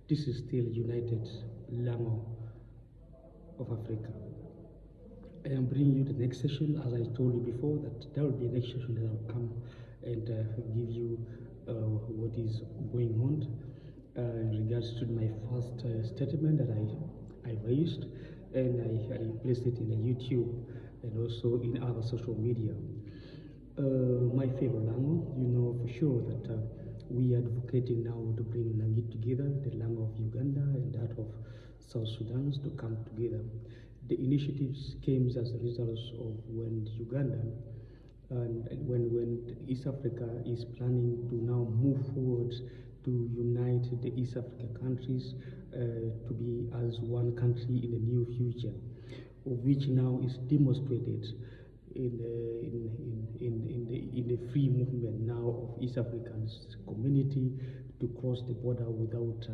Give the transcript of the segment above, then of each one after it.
This is still United Lango of Africa. I am bringing you the next session. As I told you before, that there will be a next session that will come and give you what is going on in regards to my first statement that I raised, and I placed it in the YouTube and also in other social media. My favorite language, you know for sure that we are advocating now to bring Langi together, the language of Uganda and that of South Sudan to come together. The initiatives came as a result of when Uganda and when East Africa is planning to now move forward to unite the East African countries to be as one country in the near future, of which now is demonstrated in the free movement now of East African community to cross the border without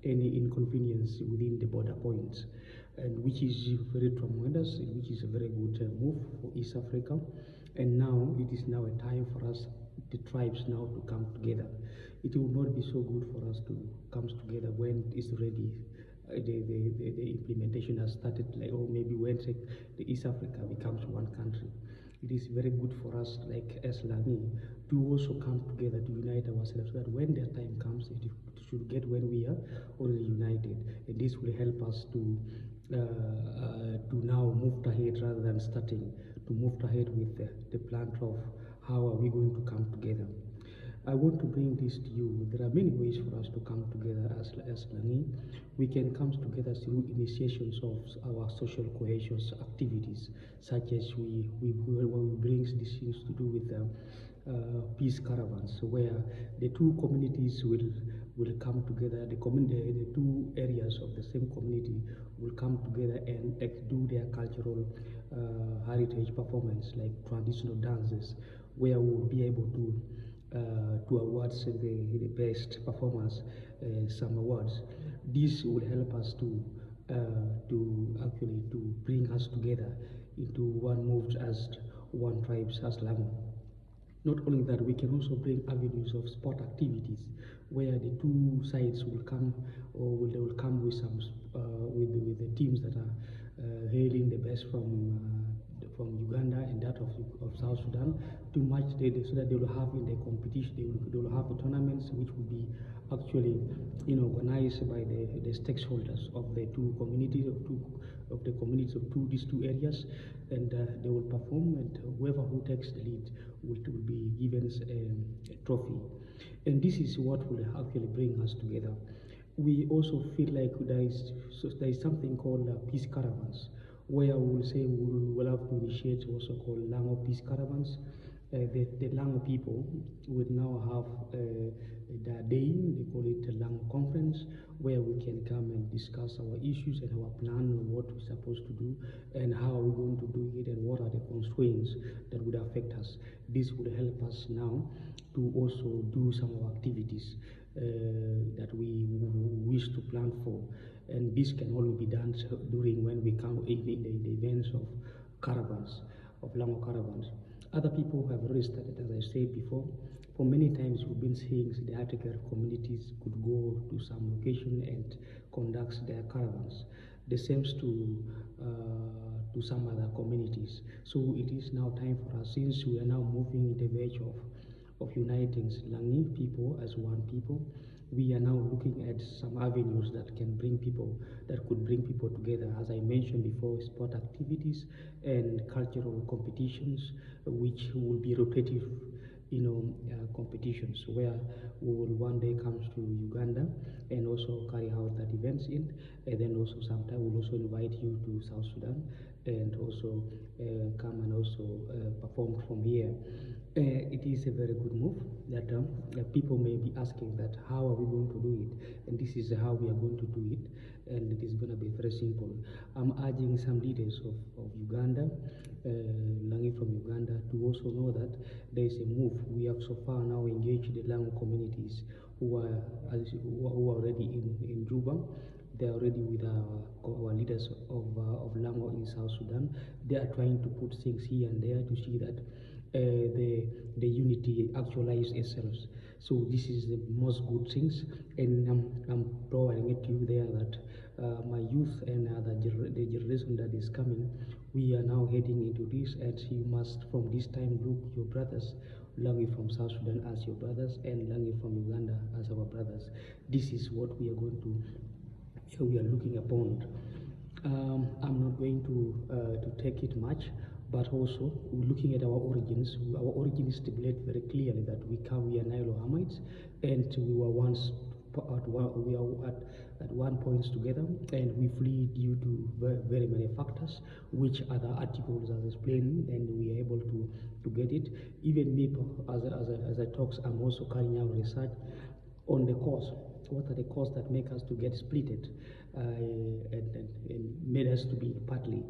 any inconvenience within the border points, and which is very tremendous, which is a very good move for East Africa. And now it is now a time for us, the tribes, now to come together. It will not be so good for us to come together when it's ready. The implementation has started, like, or maybe when the East Africa becomes one country. It is very good for us, like as Langi, to also come together to unite ourselves, so that when the time comes, it should get when we are already united, and this will help us to now move ahead rather than starting to move ahead with the plan of how are we going to come together. I want to bring this to you. There are many ways for us to come together as Langi. We can come together through initiations of our social cohesion activities, such as we bring these things to do with peace caravans, where the two communities will come together. The two areas of the same community will come together and do their cultural heritage performance, like traditional dances, where we will be able to award the best performers some awards. This will help us to actually to bring us together into one move as one tribes as Lango. Not only that, we can also bring avenues of sport activities where the two sides will come, or they will come with some with the teams that are hailing the best from Uganda and that of South Sudan to match so that they will have in the competition, they will have the tournaments which will be actually organized by the stakeholders of the two communities of the communities of these two areas, and they will perform, and whoever who takes the lead will be given a trophy. And this is what will actually bring us together. We also feel like there is something called peace caravans, where we will say we will have to initiate also called Lango peace caravans. The Lango people will now have their day, they call it a Lango conference, where we can come and discuss our issues and our plan on what we're supposed to do and how are we going to do it and what are the constraints that would affect us. This would help us now to also do some of our activities that we wish to plan for, and this can only be done during when we come in the events of caravans, of Lango caravans. Other people have already started, as I said before. For many times we've been seeing the African communities could go to some location and conduct their caravans. The same to some other communities. So it is now time for us, since we are now moving in the verge of uniting Langi people as one people. We are now looking at some avenues that can bring people, that could bring people together. As I mentioned before, sport activities and cultural competitions, which will be rotative, competitions, where we will one day come to Uganda and also carry out that events in, and then also sometime we'll also invite you to South Sudan and also come and also perform from here. It is a very good move that people may be asking that how are we going to do it, and this is how we are going to do it, and it is going to be very simple. I'm urging some leaders of Uganda, Langi from Uganda, to also know that there is a move. We have so far now engaged the Lango communities who are already in Juba. They are already with our leaders of Lango in South Sudan. They are trying to put things here and there to see that the unity actualize itself. So this is the most good things, and I'm providing warned you there that my youth and the generation that is coming, we are now heading into this, and you must from this time look your brothers Langi from South Sudan as your brothers and Langi from Uganda as our brothers. This is what we are going to, we are looking upon. I'm not going to take it much, but also looking at our origins. Our origins stipulate very clearly that we are Nilo-Hamites, and we were once at one point together, and we fled due to very many factors, which other articles are explaining, and we are able to get it. Even me, as I talk, I'm also carrying out research on the cause. What are the causes that make us to get splitted and made us to be partly?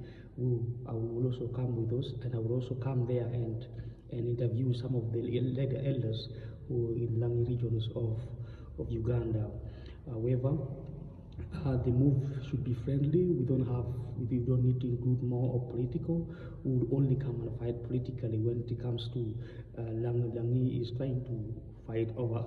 I will also come with those, and I will also come there and interview some of the elders who in Langi regions of Uganda. However, the move should be friendly. We don't need to include more of political. We will only come and fight politically when it comes to Langi is trying to fight over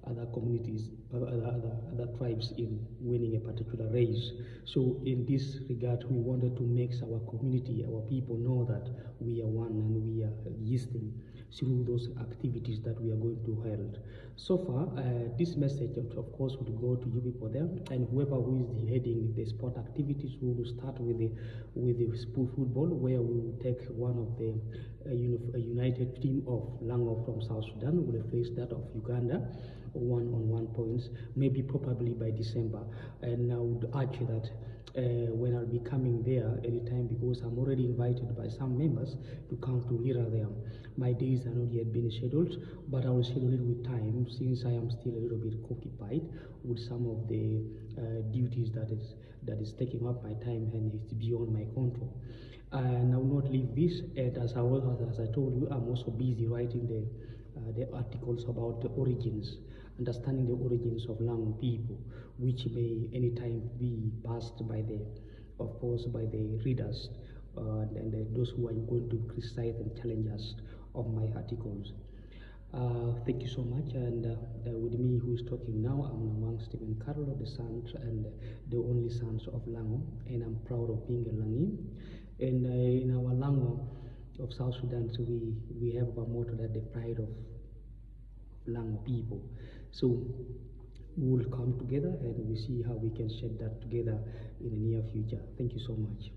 other communities, other tribes in winning a particular race. So in this regard, we wanted to make our community, our people know that we are one and we are existing through those activities that we are going to hold. So far, this message, of course, will go to you people there, and whoever who is heading the sport activities, we will start with the football, where we will take one of the a united team of Lango from South Sudan will face that of Uganda, 1-on-1 points, maybe probably by December. And I would urge that when I'll be coming there anytime, because I'm already invited by some members to come to Lira there. My days are not yet been scheduled, but I will schedule it with time, since I am still a little bit occupied with some of the duties that is taking up my time and it's beyond my control. And I will not leave this, and as I told you, I'm also busy writing the articles about the origins, understanding the origins of Lang people, which may anytime be passed by of course, by the readers and those who are going to criticize and challenge us of my articles. Thank you so much, and with me who is talking now, I'm Namang Stephen Carlo, the son and the only sons of Lango, and I'm proud of being a Langi. And in our Lango of South Sudan, so we have a motto that the pride of Lango people. So we will come together and we see how we can shed that together in the near future. Thank you so much.